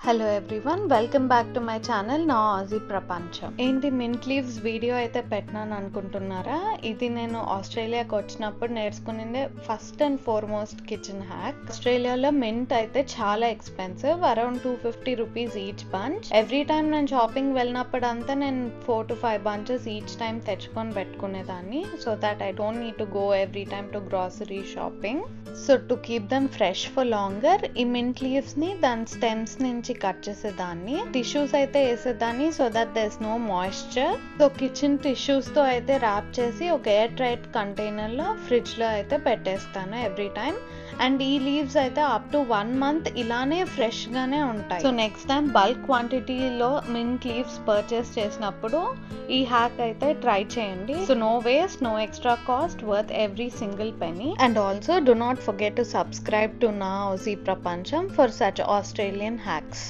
Hello everyone, welcome back to my channel నా ఆజీ ప్రపంచం. ఏంటి మింట్ లీవ్స్ వీడియో అయితే పెట్టినాను అనుకుంటున్నారా? ఇది నేను ఆస్ట్రేలియాకి వచ్చినప్పుడు నేర్చుకునిందే first and foremost kitchen hack. ఆస్ట్రేలియాలో మింట్ అయితే చాలా expensive, around 250 rupees each bunch. Every time నేను షాపింగ్ వెళ్ళినప్పుడు అంతా నేను 4 to 5 bunches ఈచ్ టైం తెచ్చుకొని పెట్టుకునేదాన్ని, so that I don't need to go every time to grocery shopping. So to keep them fresh for longer, ఈ mint leaves ని దాని stems నుంచి కట్ చేసేదాన్ని, టిష్యూస్ అయితే వేసేదాన్ని so that there is no moisture. So kitchen tissues తో అయితే wrap చేసి ఒక ఎయిర్ టైట్ కంటైనర్ లో ఫ్రిడ్జ్ లో అయితే పెట్టేస్తాను ఎవ్రీ టైం. అండ్ ఈ లీవ్స్ అయితే అప్ టు 1 month ఇలానే ఫ్రెష్ గానే ఉంటాయి. సో నెక్స్ట్ టైం బల్క్ క్వాంటిటీలో మింట్ లీవ్స్ పర్చేస్ చేసినప్పుడు ఈ హ్యాక్ అయితే ట్రై చేయండి. So no waste, no extra cost, worth every single penny. And also do not forget to subscribe to నా ఆజీ ప్రపంచం for such Australian hacks.